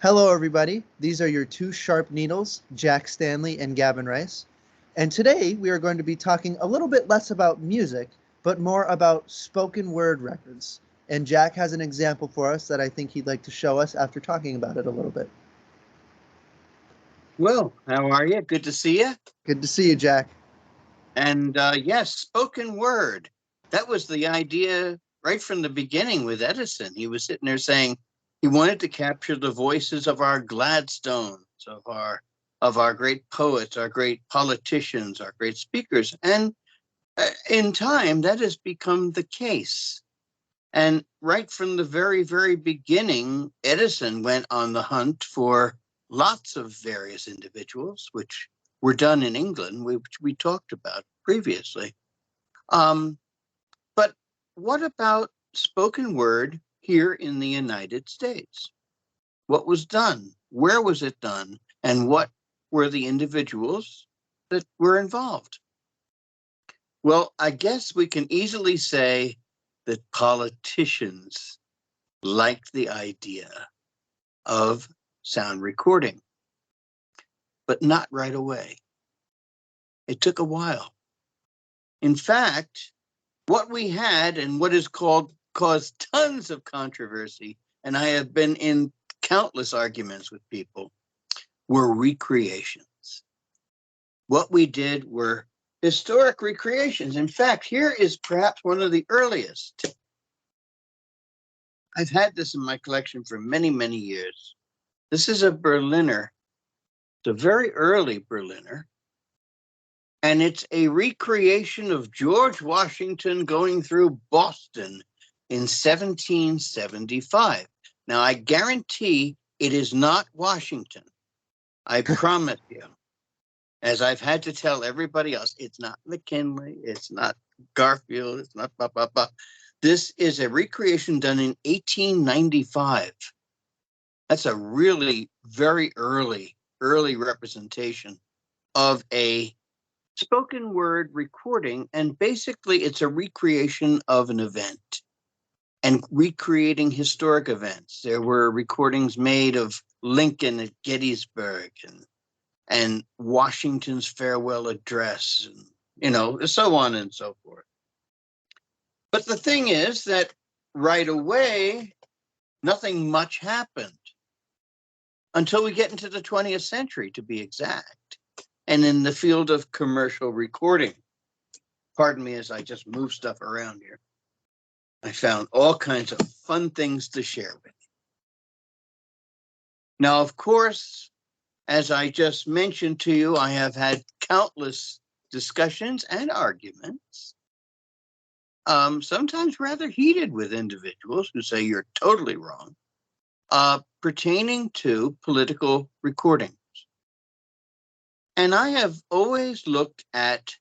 Hello, everybody. These are your two sharp needles, Jack Stanley and Gavin Rice. And today we are going to be talking a little bit less about music, but more about spoken word records. And Jack has an example for us that I think he'd like to show us after talking about it a little bit. Well, how are you? Good to see you. Good to see you, Jack. And yes, spoken word. That was the idea right from the beginning with Edison. He was sitting there saying he wanted to capture the voices of our Gladstones, of our great poets, our great politicians, our great speakers. And in time, that has become the case. And right from the very, very beginning, Edison went on the hunt for lots of various individuals, which were done in England, which we talked about previously. But what about spoken word here in the United States? What was done? Where was it done? And what were the individuals that were involved? Well, I guess we can easily say that politicians liked the idea of sound recording, but not right away. It took a while. In fact, what we had and what is caused tons of controversy, and I have been in countless arguments with people, were recreations. What we did were historic recreations. In fact, here is perhaps one of the earliest. I've had this in my collection for many, many years. This is a Berliner. It's a very early Berliner. And it's a recreation of George Washington going through Boston in 1775. Now, I guarantee it is not Washington. I promise you, as I've had to tell everybody else, it's not McKinley, it's not Garfield, it's not blah, blah, blah. This is a recreation done in 1895. That's a really very early representation of a spoken word recording. And basically, it's a recreation of an event and recreating historic events. There were recordings made of Lincoln at Gettysburg and Washington's farewell address, and so on and so forth. But the thing is that right away, nothing much happened until we get into the 20th century, to be exact, and in the field of commercial recording. Pardon me as I just move stuff around here. I found all kinds of fun things to share with you. Now, of course, as I just mentioned to you, I have had countless discussions and arguments, sometimes rather heated with individuals who say you're totally wrong, pertaining to political recordings. And I have always looked at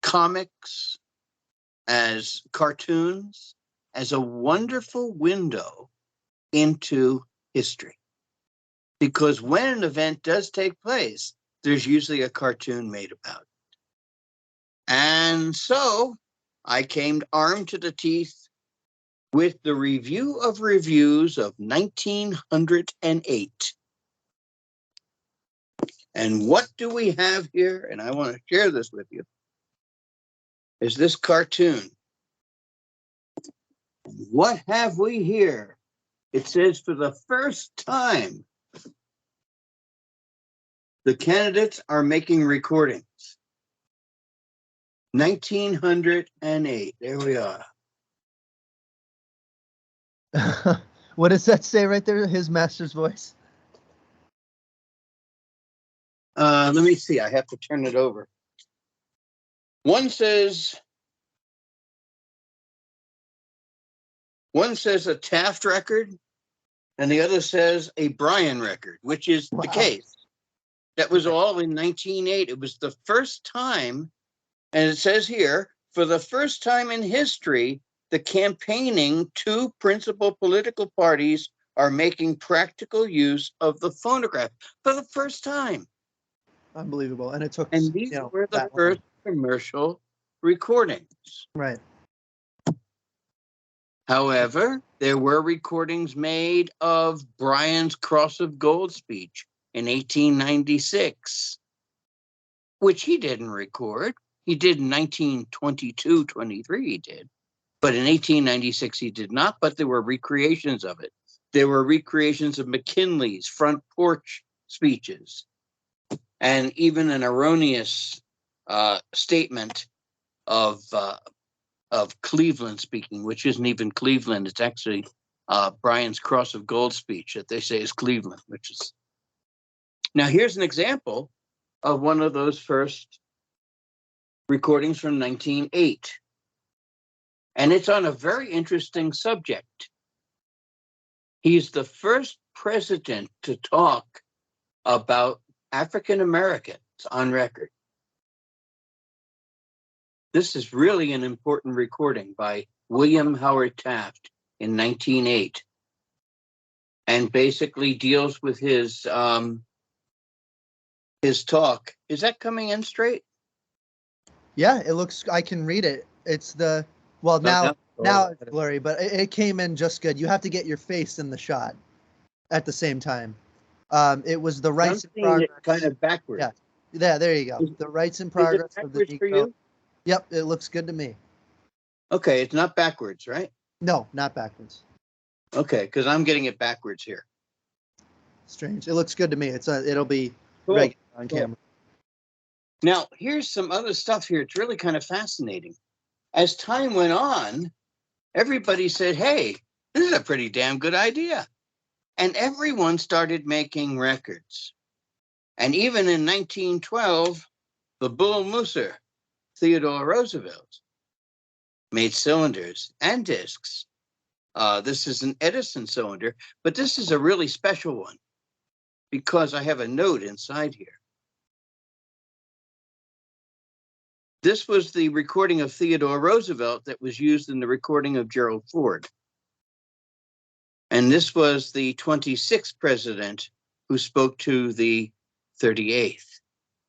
comics, as cartoons, as a wonderful window into history. Because when an event does take place, there's usually a cartoon made about it. And so I came armed to the teeth with the Review of Reviews of 1908. And what do we have here? And I want to share this with you. Is this cartoon. What have we here? It says for the first time, the candidates are making recordings. 1908. There we are. What does that say right there? His master's voice. Let me see. I have to turn it over. One says a Taft record, and the other says a Bryan record, which is the case. That was all in 1908. It was the first time, and it says here, for the first time in history, the campaigning two principal political parties are making practical use of the phonograph for the first time. Unbelievable. And it took. And these were the first commercial recordings. Right. However, there were recordings made of Bryan's Cross of Gold speech in 1896, which he didn't record. He did in 1922-23, he did. But in 1896, he did not, but there were recreations of it. There were recreations of McKinley's front porch speeches, and even an erroneous statement of Cleveland speaking, which isn't even Cleveland. It's actually Bryan's Cross of Gold speech that they say is Cleveland, which is. Now, here's an example of one of those first recordings from 1908. And it's on a very interesting subject. He's the first president to talk about African Americans on record. This is really an important recording by William Howard Taft in 1908, and basically deals with his talk. Is that coming in straight? Yeah, it looks. I can read it. It's the now it's blurry, but it came in just good. You have to get your face in the shot at the same time. It was the rights in progress. Kind of backwards. Yeah, there you go. The rights in progress of the Negro. For you? Yep, it looks good to me. Okay, it's not backwards, right? No, not backwards. Okay, because I'm getting it backwards here. Strange. It looks good to me. It'll be cool. Regular on camera. Now, here's some other stuff here. It's really kind of fascinating. As time went on, everybody said, hey, this is a pretty damn good idea. And everyone started making records. And even in 1912, the Bull Mooser, Theodore Roosevelt, made cylinders and discs. This is an Edison cylinder, but this is a really special one because I have a note inside here. This was the recording of Theodore Roosevelt that was used in the recording of Gerald Ford. And this was the 26th president who spoke to the 38th.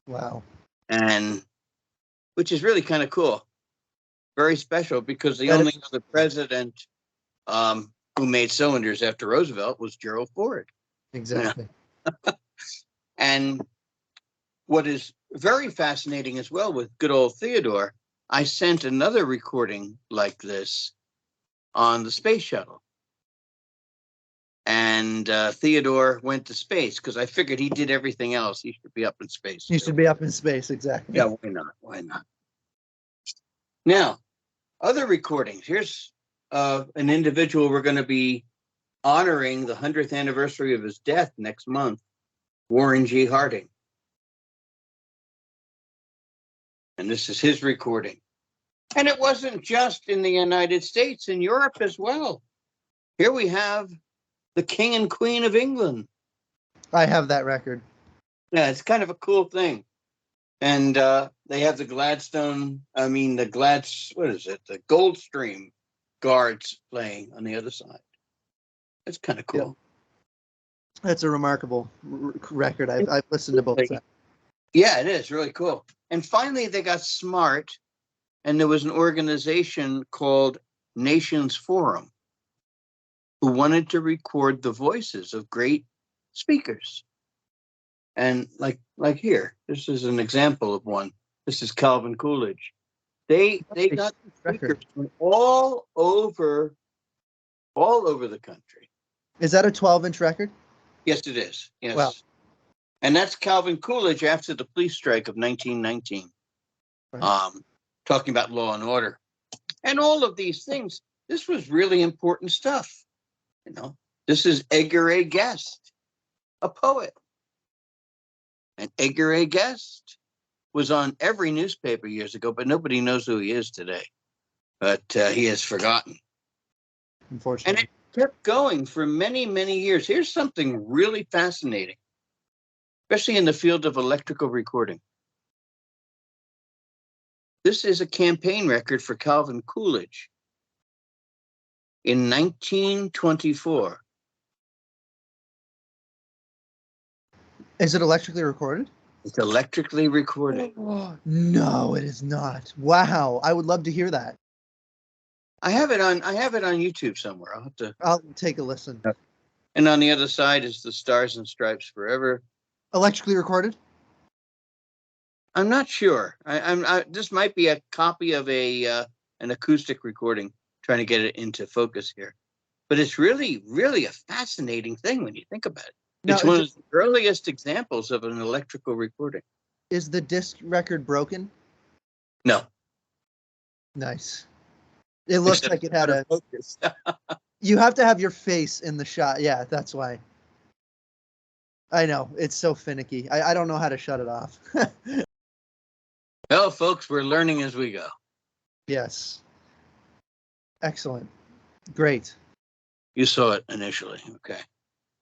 Wow. And which is really kind of cool. Very special because the only other president who made cylinders after Roosevelt was Gerald Ford. Exactly. Yeah. And what is very fascinating as well with good old Theodore, I sent another recording like this on the space shuttle. And Theodore went to space because I figured he did everything else. He should be up in space. He should be up in space, exactly. Yeah, why not? Why not? Now, other recordings. Here's an individual we're going to be honoring the 100th anniversary of his death next month, Warren G. Harding. And this is his recording. And it wasn't just in the United States, in Europe as well. Here we have the King and Queen of England. I have that record. Yeah, it's kind of a cool thing. And they have the the Goldstream Guards playing on the other side. That's kind of cool. Yep. That's a remarkable record. I've listened to both sides. Yeah, it is really cool. And finally, they got smart, and there was an organization called Nations Forum who wanted to record the voices of great speakers. And like here, this is an example of one. This is Calvin Coolidge. They got speakers from all over the country. Is that a 12-inch record? Yes, it is. Yes. Wow. And that's Calvin Coolidge after the police strike of 1919. Right. Talking about law and order. And all of these things. This was really important stuff. You know, this is Edgar A. Guest, a poet. And Edgar A. Guest was on every newspaper years ago, but nobody knows who he is today. But he has forgotten. Unfortunately. And it kept going for many, many years. Here's something really fascinating, especially in the field of electrical recording. This is a campaign record for Calvin Coolidge in 1924. Is it electrically recorded? It's electrically recorded. Oh, no, it is not. Wow. I would love to hear that. I have it on YouTube somewhere. I'll have to. I'll take a listen. And on the other side is the Stars and Stripes Forever. Electrically recorded? I'm not sure. This might be a copy of an acoustic recording, trying to get it into focus here. But it's really, really a fascinating thing when you think about it. Now, it's one of the earliest examples of an electrical recording. Is the disc record broken? No. Nice. It looks Except like it had a focus. You have to have your face in the shot. Yeah, that's why. I know. It's so finicky. I don't know how to shut it off. Well, folks, we're learning as we go. Yes. Excellent. Great. You saw it initially. Okay.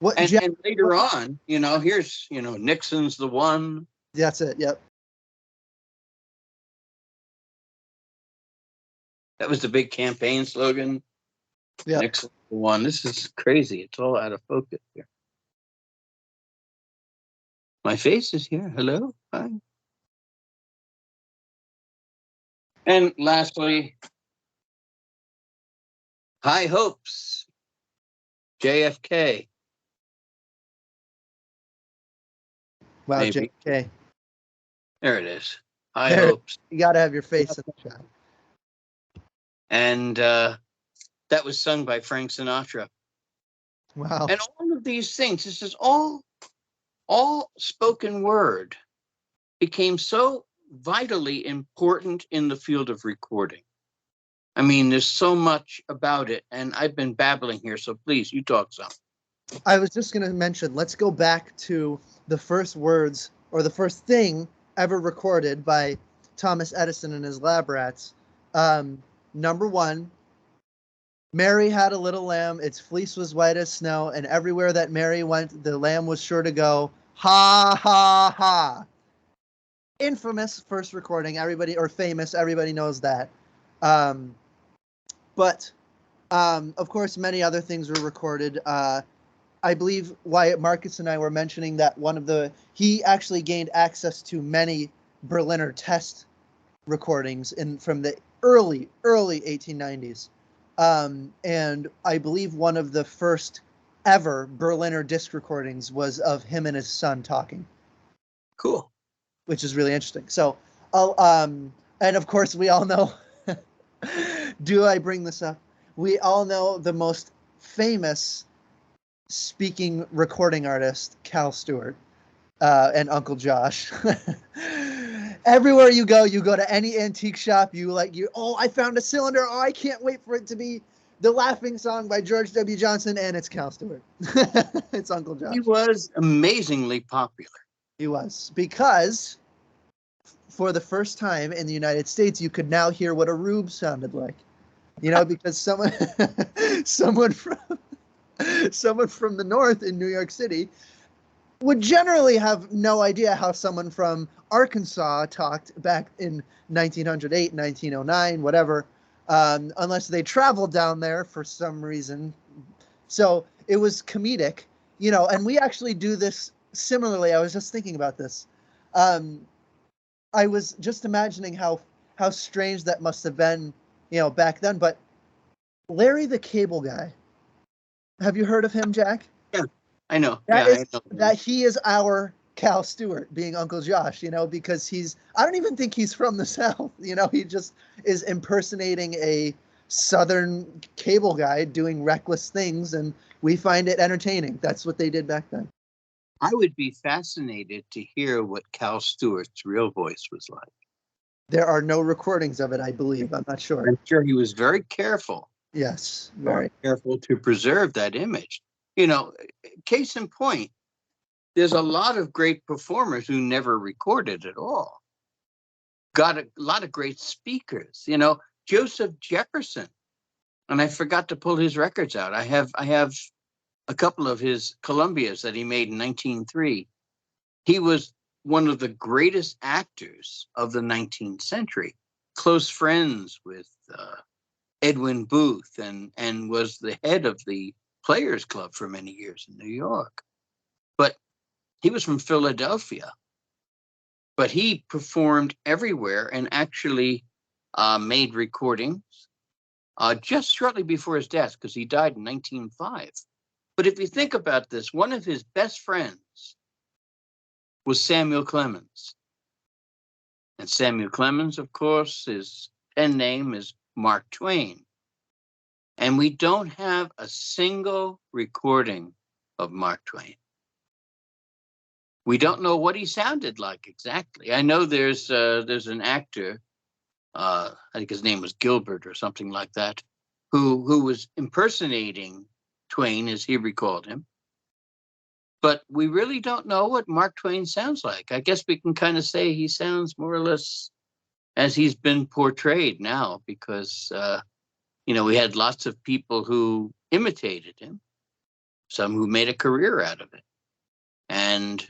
What And later on, here's, Nixon's the one. That's it. Yep. That was the big campaign slogan. Yeah. Nixon's the one. This is crazy. It's all out of focus here. My face is here. Hello. Hi. And lastly, High Hopes, JFK. Wow, Maybe. JFK. There it is. High Hopes. You got to have your face in the shot. And that was sung by Frank Sinatra. Wow. And all of these things, this is all spoken word, became so vitally important in the field of recording. I mean, there's so much about it, and I've been babbling here, so please, you talk some. I was just going to mention, let's go back to the first words or the first thing ever recorded by Thomas Edison and his lab rats. Number one, Mary had a little lamb, its fleece was white as snow, and everywhere that Mary went, the lamb was sure to go. Ha, ha, ha. Infamous first recording, famous, everybody knows that. But of course, many other things were recorded. I believe Wyatt Marcus and I were mentioning that he actually gained access to many Berliner test recordings from the early 1890s. And I believe one of the first ever Berliner disc recordings was of him and his son talking. Cool. Which is really interesting. So, and of course we all know, do I bring this up? We all know the most famous speaking recording artist, Cal Stewart, and Uncle Josh. Everywhere you go to any antique shop, I found a cylinder. Oh, I can't wait for it to be the Laughing Song by George W. Johnson, and it's Cal Stewart. It's Uncle Josh. He was amazingly popular. He was, because for the first time in the United States, you could now hear what a rube sounded like. Because someone from the north in New York City would generally have no idea how someone from Arkansas talked back in 1908, 1909, whatever, unless they traveled down there for some reason. So it was comedic, and we actually do this similarly. I was just thinking about this. I was just imagining how strange that must have been, back then. But Larry the Cable Guy, have you heard of him, Jack? Yeah, I know. That he is our Cal Stewart, being Uncle Josh, because I don't even think he's from the South. He just is impersonating a Southern cable guy doing reckless things, and we find it entertaining. That's what they did back then. I would be fascinated to hear what Cal Stewart's real voice was like. There are no recordings of it, I believe. I'm not sure. I'm sure he was very careful. Yes, very careful to preserve that image. Case in point, there's a lot of great performers who never recorded at all. Got a lot of great speakers. Joseph Jefferson, and I forgot to pull his records out. I have a couple of his Columbias that he made in 1903. He was one of the greatest actors of the 19th century, close friends with Edwin Booth, and was the head of the Players Club for many years in New York. But he was from Philadelphia. But he performed everywhere and actually made recordings just shortly before his death, because he died in 1905. But if you think about this, one of his best friends was Samuel Clemens. And Samuel Clemens, of course, his pen name is Mark Twain. And we don't have a single recording of Mark Twain. We don't know what he sounded like exactly. I know there's an actor, I think his name was Gilbert or something like that, who was impersonating Twain as he recalled him. But we really don't know what Mark Twain sounds like. I guess we can kind of say he sounds more or less as he's been portrayed now, because we had lots of people who imitated him, some who made a career out of it. And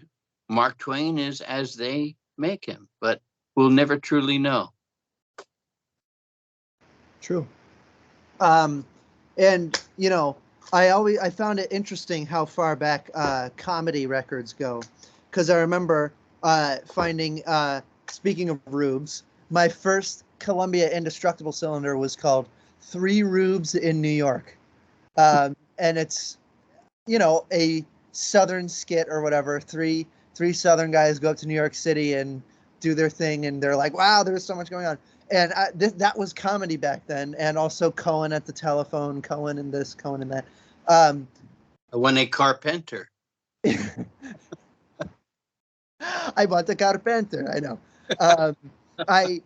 Mark Twain is as they make him, but we'll never truly know. True. And I found it interesting how far back comedy records go, because I remember finding, speaking of rubes, my first Columbia Indestructible cylinder was called Three Rubes in New York. And it's, a Southern skit or whatever. Three Southern guys go up to New York City and do their thing, and they're like, wow, there's so much going on. And that was comedy back then. And also Cohen at the telephone, Cohen and this, Cohen and that. When a carpenter. I bought the carpenter. I know. I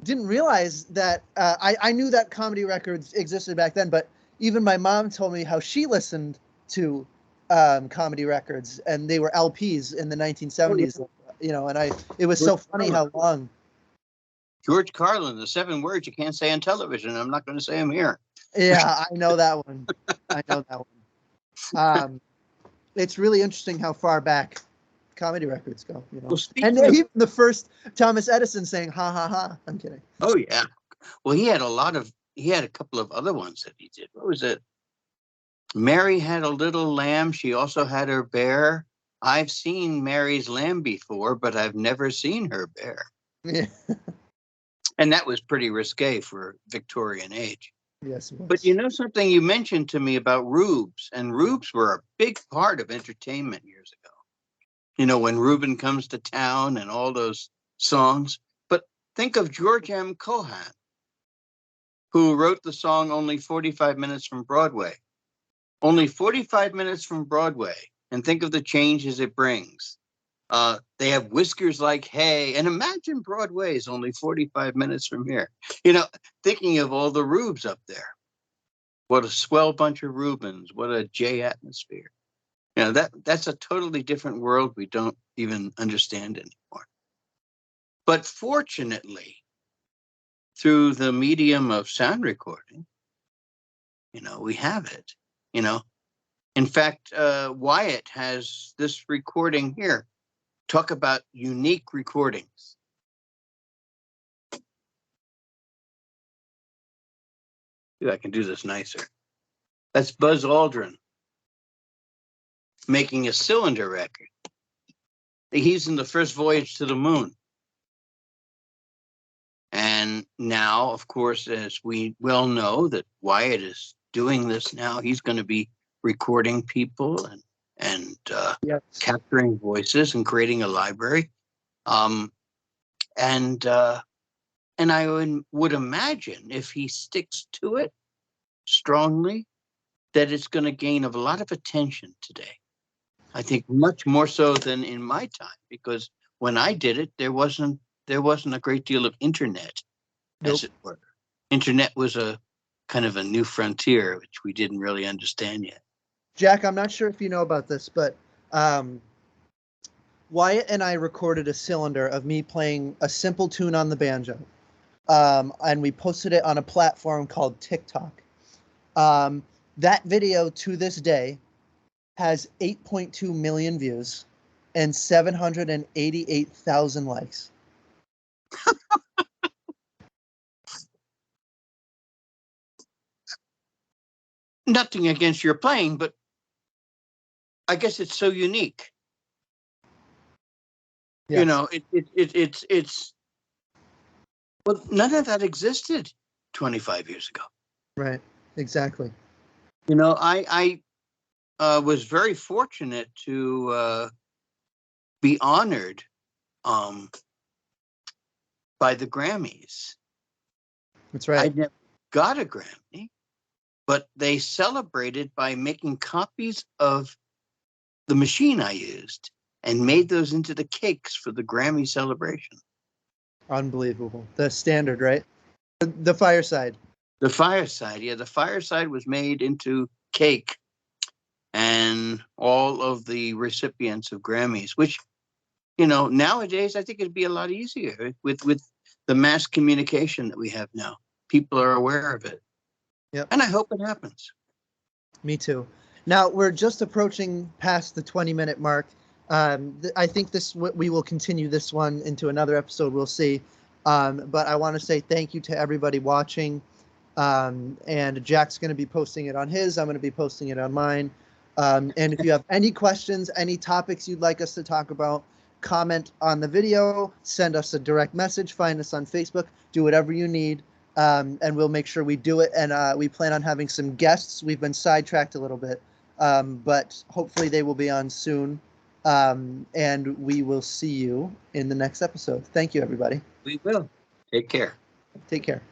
didn't realize that. I knew that comedy records existed back then, but even my mom told me how she listened to comedy records, and they were LPs in the 1970s. And it was so funny how long. George Carlin, the 7 words you can't say on television. I'm not going to say them here. Yeah, I know that one. It's really interesting how far back comedy records go. Well, and even the first Thomas Edison saying "ha ha ha." I'm kidding. Oh yeah. Well, he had a couple of other ones that he did. What was it? Mary had a little lamb. She also had her bear. I've seen Mary's lamb before, but I've never seen her bear. Yeah. And that was pretty risque for Victorian age. Yes, it was. But something you mentioned to me about rubes, and rubes were a big part of entertainment years ago. When Reuben Comes to Town and all those songs. But think of George M. Cohan, who wrote the song Only 45 Minutes from Broadway. Only 45 minutes from Broadway. And think of the changes it brings. They have whiskers like hay. And imagine Broadway is only 45 minutes from here. Thinking of all the rubes up there. What a swell bunch of Reubens. What a J atmosphere. That's a totally different world we don't even understand anymore. But fortunately, through the medium of sound recording, we have it. In fact, Wyatt has this recording here. Talk about unique recordings. I can do this nicer. That's Buzz Aldrin making a cylinder record. He's in the first voyage to the moon. And now, of course, as we well know that Wyatt is doing this now, he's going to be recording people and yes. capturing voices and creating a library. And I would imagine if he sticks to it strongly, that it's going to gain a lot of attention today. I think much more so than in my time, because when I did it, there wasn't a great deal of internet, as it were. Internet was a kind of a new frontier, which we didn't really understand yet. Jack, I'm not sure if you know about this, but Wyatt and I recorded a cylinder of me playing a simple tune on the banjo. And we posted it on a platform called TikTok. That video to this day has 8.2 million views and 788,000 likes. Nothing against your playing, but I guess it's so unique. Yes. It's well, none of that existed 25 years ago. Right. Exactly. You know, I was very fortunate to be honored um, by the Grammys. That's I right. never got a Grammy, but they celebrated by making copies of the machine I used and made those into the cakes for the Grammy celebration. Unbelievable. The standard, right? The fireside. The fireside, yeah, the fireside was made into cake, and all of the recipients of Grammys, which, you know, nowadays I think it'd be a lot easier with the mass communication that we have now. People are aware of it, Yep. and I hope it happens. Me too. Now we're just approaching past the 20-minute mark. I think we will continue this one into another episode. We'll see. But I want to say thank you to everybody watching. And Jack's going to be posting it on his. I'm going to be posting it on mine. And if you have any questions, any topics you'd like us to talk about, comment on the video, send us a direct message, find us on Facebook, do whatever you need. And we'll make sure we do it. And we plan on having some guests. We've been sidetracked a little bit, but hopefully they will be on soon. And we will see you in the next episode. Thank you, everybody. We will. Take care. Take care.